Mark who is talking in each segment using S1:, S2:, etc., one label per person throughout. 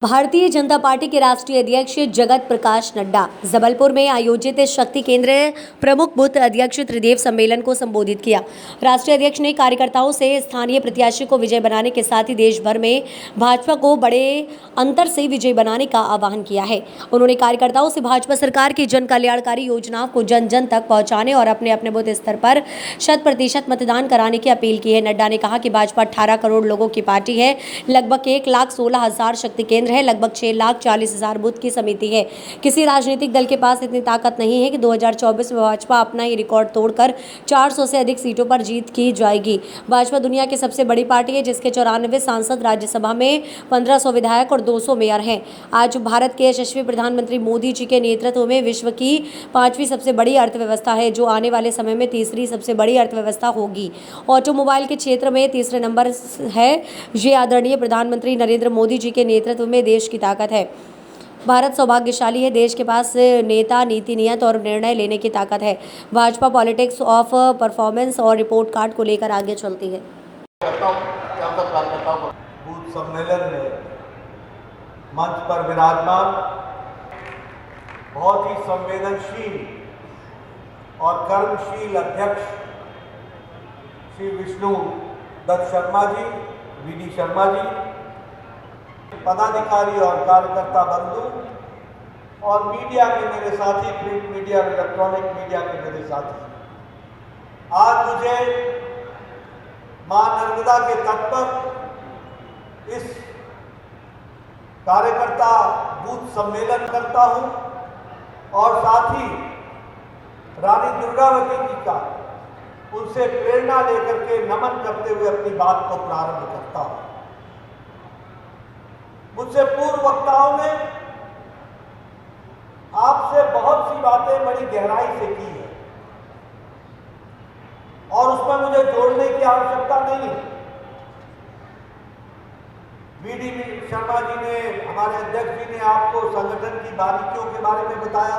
S1: Bharatiya Janata party के राष्ट्रीय अध्यक्ष जगत प्रकाश नड्डा जबलपुर में आयोजित शक्ति केंद्र प्रमुख बूथ अध्यक्ष त्रिदेव सम्मेलन को संबोधित किया। राष्ट्रीय अध्यक्ष ने कार्यकर्ताओं से स्थानीय प्रत्याशी को विजय बनाने के साथ ही देश भर में भाजपा को बड़े अंतर से विजय बनाने का आह्वान किया है। उन्होंने कार्यकर्ताओं से भाजपा सरकार की जन कल्याणकारी योजनाओं को जन जन तक पहुँचाने और अपने अपने बूथ स्तर पर 100% मतदान कराने की अपील की है। नड्डा ने कहा कि भाजपा 18 करोड़ लोगों की पार्टी है, लगभग 1,16,000 शक्ति केंद्र है, लगभग 6,40,000 बूथ की समिति है। किसी राजनीतिक दल के पास इतनी ताकत नहीं है कि 2024 में भाजपा अपना ही रिकॉर्ड तोड़कर 400 से अधिक सीटों पर जीत की जाएगी। भाजपा दुनिया की सबसे बड़ी पार्टी है, जिसके 94 सांसद, राज्यसभा में 1500 विधायक और 200 मेयर हैं। आज भारत के यशस्वी प्रधानमंत्री मोदी जी के नेतृत्व में विश्व की 5वीं सबसे बड़ी अर्थव्यवस्था है, जो आने वाले समय में तीसरी सबसे बड़ी अर्थव्यवस्था होगी। ऑटोमोबाइल के क्षेत्र में तीसरे नंबर है। ये आदरणीय प्रधानमंत्री नरेंद्र मोदी जी के नेतृत्व में देश की ताकत है। भारत सौभाग्यशाली है, देश के पास नेता, नीति, नियत और निर्णय लेने की ताकत है। भाजपा पॉलिटिक्स ऑफ परफॉर्मेंस और रिपोर्ट कार्ड को लेकर आगे चलती है।
S2: बूथ सम्मेलन में मंच पर विराजमान बहुत ही संवेदनशील और कर्मशील अध्यक्ष श्री विष्णु दत्त शर्मा जी, वीडी शर्मा जी, पदाधिकारी और कार्यकर्ता बंधु और मीडिया के मेरे साथी, प्रिंट मीडिया और इलेक्ट्रॉनिक मीडिया के मेरे साथी, आज मुझे मां नर्मदा के तट पर इस कार्यकर्ता बूथ सम्मेलन करता हूं और साथ ही रानी दुर्गावती जी का उनसे प्रेरणा लेकर के नमन करते हुए अपनी बात को प्रारंभ करता हूं। मुझसे पूर्व वक्ताओं ने आपसे बहुत सी बातें बड़ी गहराई से की है और उसमें मुझे जोड़ने की आवश्यकता नहीं है। वीडी शर्मा जी ने, हमारे अध्यक्ष जी ने आपको संगठन की बारीकियों के बारे में बताया।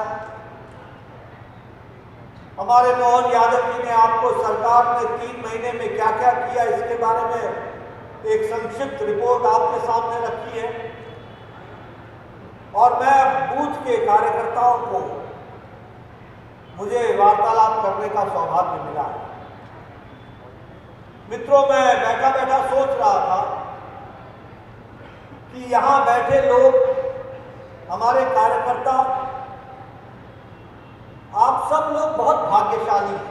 S2: हमारे मोहन यादव जी ने आपको सरकार ने 3 महीने में क्या क्या किया इसके बारे में एक संक्षिप्त रिपोर्ट आपके सामने रखी है और मैं बूथ के कार्यकर्ताओं को मुझे वार्तालाप करने का सौभाग्य मिला है। मित्रों, मैं बैठा बैठा सोच रहा था कि यहां बैठे लोग, हमारे कार्यकर्ता, आप सब लोग बहुत भाग्यशाली हैं।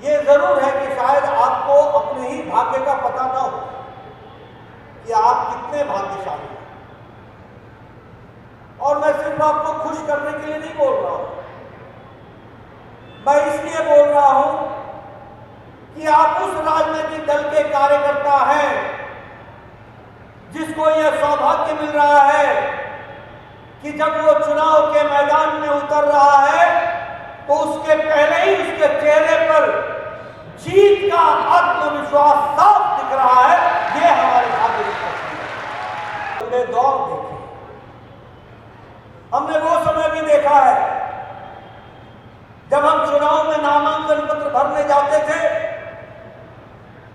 S2: ये जरूर है कि शायद आपको अपने ही भाग्य का पता न हो कि आप कितने भाग्यशाली हैं। और मैं सिर्फ आपको खुश करने के लिए नहीं बोल रहा हूं, मैं इसलिए बोल रहा हूं कि आप उस राजनीतिक दल के कार्यकर्ता हैं जिसको यह सौभाग्य मिल रहा है कि जब वो चुनाव के मैदान में उतर रहा है तो उसके पहले ही उसके चेहरे पर जीत का आत्मविश्वास साफ दिख रहा है। ये हमारे भाग्य की तस्वीर है। हमने दौर देखे, हमने वो समय भी देखा है जब हम चुनाव में नामांकन पत्र भरने जाते थे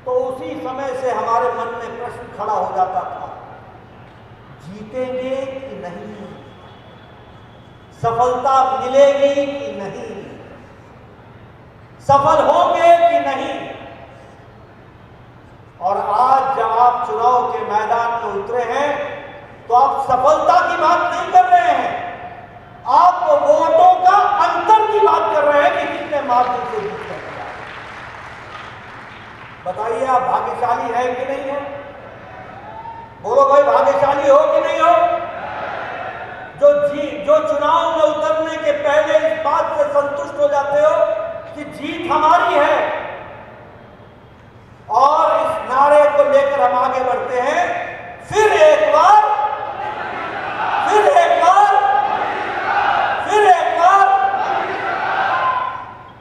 S2: तो उसी समय से हमारे मन में प्रश्न खड़ा हो जाता था, जीतेंगे कि नहीं, सफलता मिलेगी कि नहीं, सफल होंगे कि नहीं। और आज जब आप चुनाव के मैदान में उतरे हैं तो आप सफलता की बात नहीं कर रहे हैं, आप वोटों का अंतर की बात कर रहे हैं कि कितने मार्जिन से जीत रहे हैं। बताइए, आप भाग्यशाली है कि नहीं है? बोलो भाई, भाग्यशाली हो कि नहीं हो? जो चुनाव में उतरने के पहले इस बात से संतुष्ट हो जाते हो कि जीत हमारी है और इस नारे को लेकर हम आगे बढ़ते हैं, फिर एक बार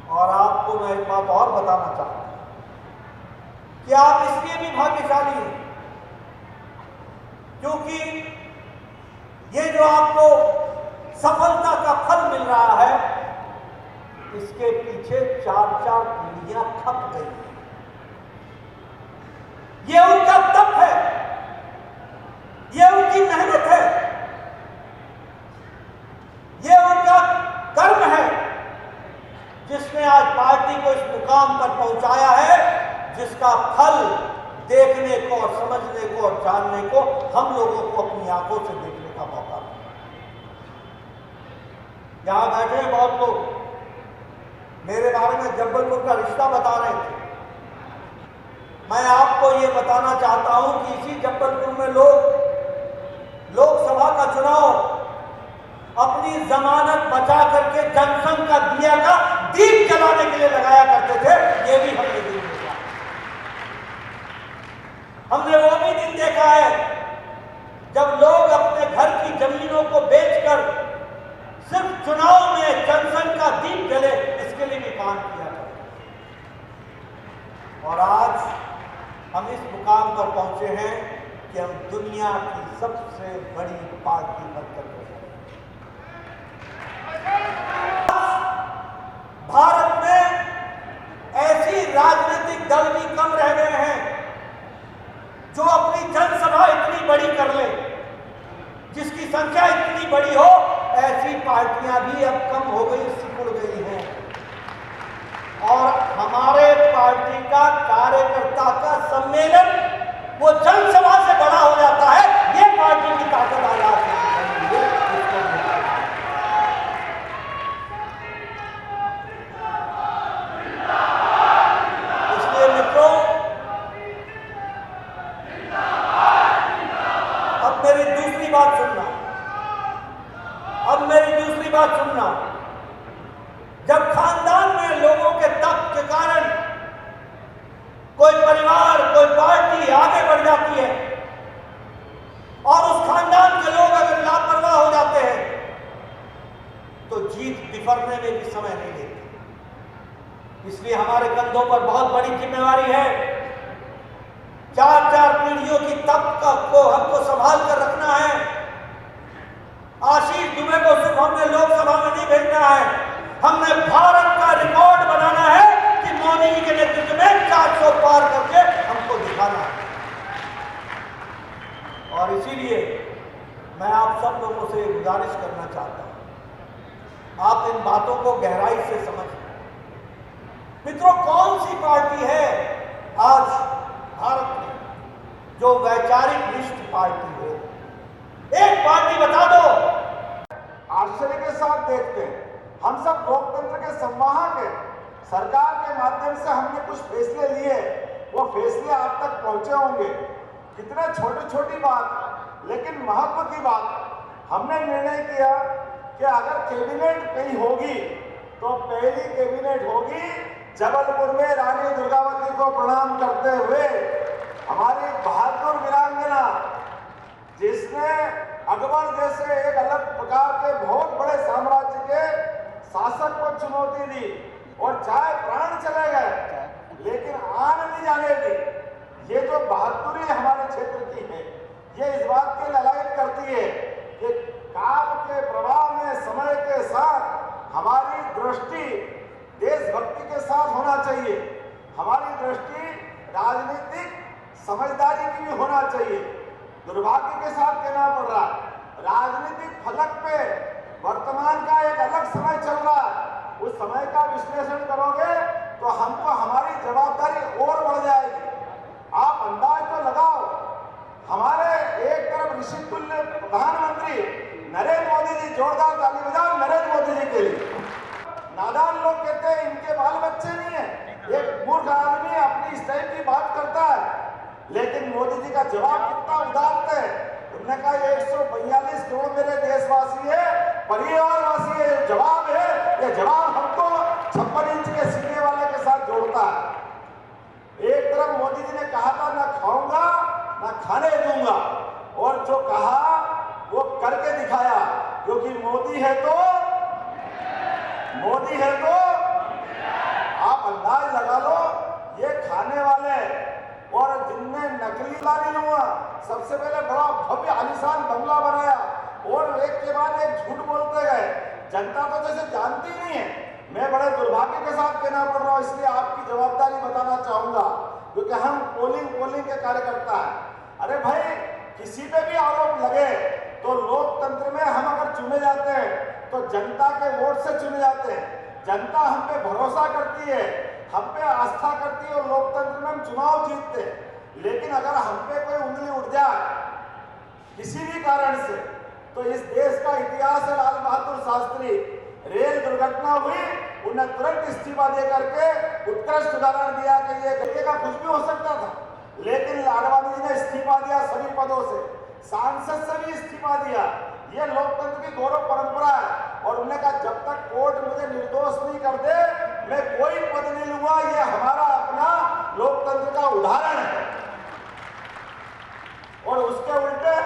S2: और आपको मैं एक बात और बताना चाहता हूं कि आप इसलिए भी भाग्यशाली हैं क्योंकि ये जो आपको सफलता का फल मिल रहा है, इसके पीछे 4-4 पीढ़ियां खप गई हैं। ये उनका तप है को और जानने को हम लोगों को अपनी आंखों से देखने का मौका मिला। यहां बैठे हैं बहुत लोग मेरे बारे में जबलपुर का रिश्ता बता रहे थे। मैं आपको ये बताना चाहता हूं कि इसी जबलपुर में लोग लोकसभा का चुनाव अपनी जमानत बचा करके जनसंघ का दिया का दीप जलाने के लिए लगाया करते थे। ये भी हमने दिन देखा, हमने वो भी दिन देखा है जब लोग अपने घर की जमीनों को बेचकर सिर्फ चुनाव में जनसंघ का दीप जले इसके लिए भी काम किया था। और आज हम इस मुकाम पर पहुंचे हैं कि हम दुनिया की सबसे बड़ी पार्टी बनकर भारत में ऐसी राजनीतिक दल भी कम रह गए हैं जो अपनी जनसभा इतनी बड़ी कर ले, जिसकी संख्या इतनी बड़ी हो। ऐसी पार्टियां भी अब कम हो गई, सिकुड़ गई हैं। और हमारे पार्टी का कार्यकर्ता का सम्मेलन वो जनसभा से बड़ा हो जाता है। ये पार्टी की ताकत आज है। मेरी दूसरी बात सुनना, जब खानदान में लोगों के तप के कारण कोई परिवार, कोई पार्टी आगे बढ़ जाती है और उस खानदान के लोग अगर लापरवाह हो जाते हैं तो जीत बिफरने में भी समय नहीं लेती। इसलिए हमारे कंधों पर बहुत बड़ी जिम्मेवारी है। 4-4 पीढ़ियों की तप को हमको संभाल कर रखना है। आशीष दुबे को सिर्फ हमने लोकसभा में नहीं भेजना है, हमने भारत का रिकॉर्ड बनाना है कि मोदी जी के नेतृत्व में 400 पार करके हमको दिखाना है। और इसीलिए मैं आप सब लोगों से गुजारिश करना चाहता हूं, आप इन बातों को गहराई से समझें। मित्रों, कौन सी पार्टी है आज भारत में जो वैचारिक निष्ठ पार्टी हो? एक पार्टी बता दो।
S3: आश्चर्य के साथ देखते हैं, हम सब लोकतंत्र के संवाहक हैं। सरकार के माध्यम से हमने कुछ फैसले लिए, वो फैसले आप तक पहुंचे होंगे। कितने छोटी छोटी बात लेकिन महत्व की बात। हमने निर्णय किया कि अगर कैबिनेट कहीं होगी तो पहली कैबिनेट होगी जबलपुर में रानी दुर्गावती को प्रणाम करते हुए। हमारी बहादुर वीरांगना जिसने अकबर जैसे एक अलग प्रकार के बहुत बड़े साम्राज्य के शासक को चुनौती दी और चाहे प्राण चले गए लेकिन आन नहीं जाने दी। ये जो बहादुरी हमारे क्षेत्र की है, ये इस बात की ललायत करती है कि काल के प्रवाह में समय के साथ हमारी दृष्टि देशभक्ति के साथ होना चाहिए। हमारी दृष्टि राजनीतिक समझदारी की भी होना चाहिए। दुर्भाग्य के साथ कहना पड़ रहा है, राजनीतिक फलक पे वर्तमान का एक अलग समय चल रहा है। उस समय का विश्लेषण करोगे तो हमको हमारी जवाबदारी और बढ़ जाएगी। आप अंदाज तो लगाओ, हमारे एक तरफ ऋषितुल्य प्रधानमंत्री नरेंद्र मोदी जी, जोरदार ताली बजाओ नरेंद्र मोदी जी के लिए। नादान लोग कहते हैं इनके बाल बच्चे नहीं है। एक मूर्ख आदमी अपनी इस टाइप की बात करता है, लेकिन मोदी जी का जवाब कितना उदात्त है। उन्होंने कहा 142 करोड़ मेरे देशवासी है, परिवारवासी है। जवाब है, ये जवाब हमको 56 इंच के सीने वाले के साथ जोड़ता है। एक तरफ मोदी जी ने कहा था ना खाऊंगा ना खाने दूंगा, और जो कहा वो करके दिखाया। क्योंकि मोदी है तो आप अंदाज लगा लो, ये खाने वाले और जिनने नकली लारी लूंगा, सबसे पहले बड़ा भव्य आलीशान बंगला बनाया और एक के बाद एक झूठ बोलते गए। जनता तो जैसे जानती नहीं है। मैं बड़े दुर्भाग्य के साथ कहना पड़ रहा हूँ, इसलिए आपकी जवाबदारी बताना चाहूंगा, क्योंकि हम पोलिंग के कार्यकर्ता हैं। अरे भाई, किसी पे भी आरोप लगे तो लोकतंत्र में हम अगर चुने जाते हैं तो जनता के वोट से चुने जाते हैं। जनता हम पे भरोसा करती है, हम पे आस्था करती है और लोकतंत्र में हम चुनाव जीतते हैं। लेकिन अगर हम पे कोई उंगली उठ जाए किसी भी कारण से, तो इस देश का इतिहास है, लाल बहादुर शास्त्री रेल दुर्घटना हुई, उन्हें तुरंत इस्तीफा दे करके उत्कृष्ट उदाहरण दिया कि ये गलती का कुछ भी हो सकता था, लेकिन आडवाणी जी ने इस्तीफा दिया सभी पदों से, सांसद से भी इस्तीफा दिया। ये लोकतंत्र की गौरव परंपरा है। और उन्होंने कहा जब तक कोर्ट मुझे निर्दोष नहीं कर दे मैं कोई पद नहीं लूंगा। ये हमारा अपना लोकतंत्र का उदाहरण है। और उसके उल्टे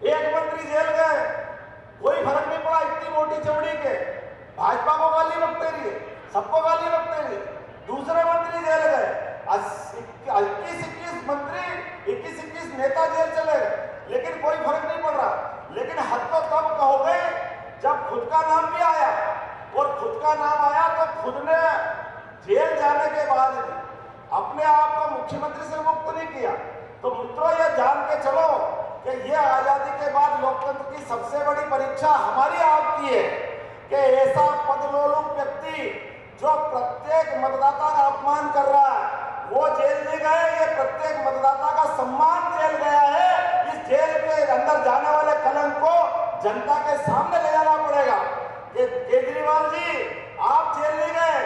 S3: एक मंत्री जेल गए, कोई फर्क नहीं पड़ा, इतनी मोटी चमड़ी के, भाजपा को गाली बकते रहिए, सबको गाली बकते रहिए। दूसरे मंत्री जेल गए, 21 मंत्री 21 नेता जेल चले गए, लेकिन कोई फर्क नहीं पड़ रहा। लेकिन हद तो तब कहोगे जब खुद का नाम भी आया, और खुद का नाम आया तो खुद ने जेल जाने के बाद भी अपने आप को मुख्यमंत्री से मुक्त नहीं किया। तो मित्रों, ये जान के चलो कि ये आजादी के बाद लोकतंत्र की सबसे बड़ी परीक्षा हमारी आपकी है कि ऐसा पदलोलुप व्यक्ति जो प्रत्येक मतदाता का अपमान कर रहा है वो जेल नहीं गए, ये प्रत्येक मतदाता का सम्मान जेल गया है। इस जेल के अंदर जाने वाले कलंक को जनता के सामने ले जाना पड़ेगा। कि केजरीवाल जी आप जेल नहीं गए,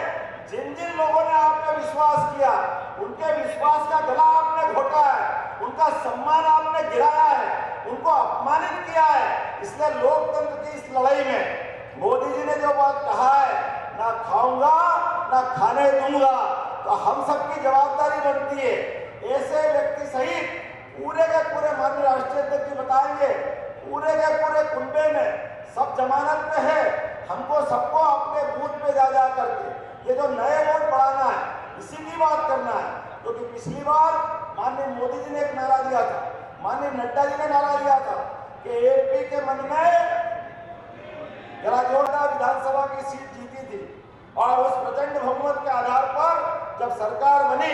S3: जिन जिन लोगों ने आप पे विश्वास किया उनके विश्वास का गला आपने घोटा है, उनका सम्मान आपने गिराया है, उनको अपमानित किया है। इसलिए लोकतंत्र की इस लड़ाई में मोदी जी ने जो बात कहा है, ना खाऊंगा ना खाने दूंगा, तो हम सबकी जवाबदारी बनती है। ऐसे व्यक्ति सहित पूरे के पूरे माननीय राष्ट्रीय अध्यक्ष जी बताएंगे, पूरे के पूरे कुंबे में सब जमानत पे है। हमको सबको अपने बूथ पे जा करके ये जो नए वोट बढ़ाना है, इसी की बात करना है। क्योंकि पिछली बार माननीय मोदी जी ने एक नारा दिया था, माननीय नड्डा जी ने नारा दिया था कि एमपी के मन में जरा जोरदार विधानसभा की सीट जीती थी, और उस प्रचंड बहुमत के आधार पर जब सरकार बनी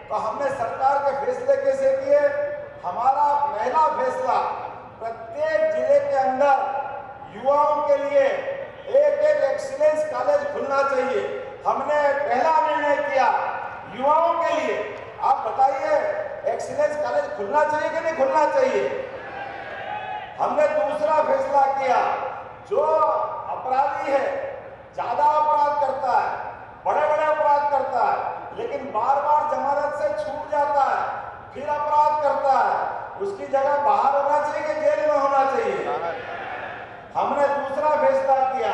S3: तो हमने सरकार के फैसले कैसे किए। हमारा पहला फैसला प्रत्येक जिले के अंदर युवाओं के लिए एक एक्सीलेंस कॉलेज खुलना चाहिए। हमने पहला निर्णय किया युवाओं के लिए। आप बताइए, एक्सीलेंस कॉलेज खुलना चाहिए कि नहीं खुलना चाहिए? हमने दूसरा फैसला किया, जो अपराधी है, ज्यादा अपराध करता है, बड़े बड़े अपराध करता है, लेकिन बार बार जमानत से छूट जाता है, फिर अपराध करता है, उसकी जगह बाहर होना चाहिए कि जेल में होना चाहिए? हमने दूसरा फैसला किया,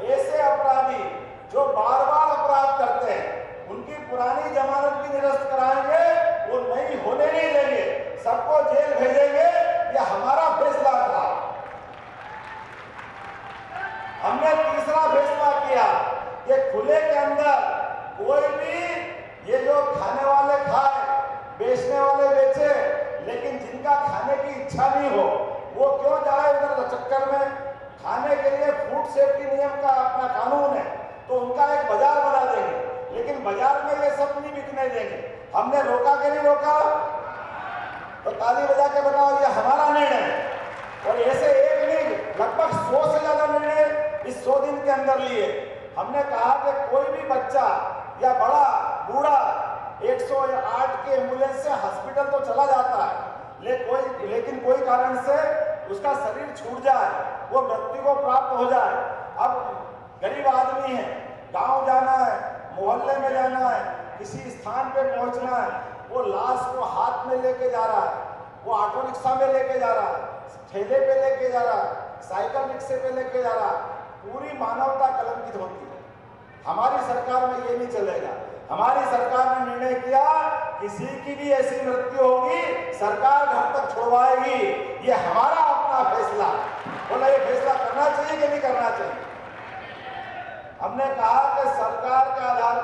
S3: ऐसे अपराधी जो बार बार अपराध करते हैं उनकी पुरानी जमानत भी निरस्त कराएंगे, वो नहीं होने नहीं देंगे, सबको जेल भेजेंगे। ये हमारा फैसला था। हमने तीसरा फैसला किया कि खुले के अंदर कोई भी ये जो खाने वाले खाए, बेचने वाले बेचे, लेकिन जिनका खाने की इच्छा नहीं हो वो क्यों जाए उधर चक्कर में। खाने के लिए फूड सेफ्टी नियम का अपना कानून है, तो उनका एक बाजार बना देंगे, लेकिन बाजार में ये सब नहीं बिकने देंगे। हमने रोका कि नहीं रोका? तो ताली बजा के बताओ, ये हमारा निर्णय है। और ऐसे एक नहीं, लगभग 100 से ज्यादा निर्णय इस 100 दिन के अंदर लिए। हमने कहा कि कोई भी बच्चा या बड़ा बूढ़ा 108 के एम्बुलेंस से हॉस्पिटल तो चला जाता है, लेकिन कोई कारण से उसका शरीर छूट जाए, वो मृत्यु को प्राप्त हो जाए। अब गरीब आदमी है, गांव जाना है, मोहल्ले में जाना है, किसी स्थान पे पहुंचना है, वो लाश को हाथ में लेके जा रहा है, वो ऑटो रिक्शा में लेके जा रहा है, ठेले पे लेके जा रहा है, साइकिल रिक्शे पे लेके जा रहा है। पूरी मानवता कलंकित होती है। हमारी सरकार में ये नहीं चलेगा। हमारी सरकार ने निर्णय किया, किसी की भी ऐसी मृत्यु होगी सरकार घर तक छुड़वाएगी। ये हमारा अपना फैसला। बोला ये फैसला करना चाहिए कि नहीं करना चाहिए? हमने कहा कि सरकार का आधार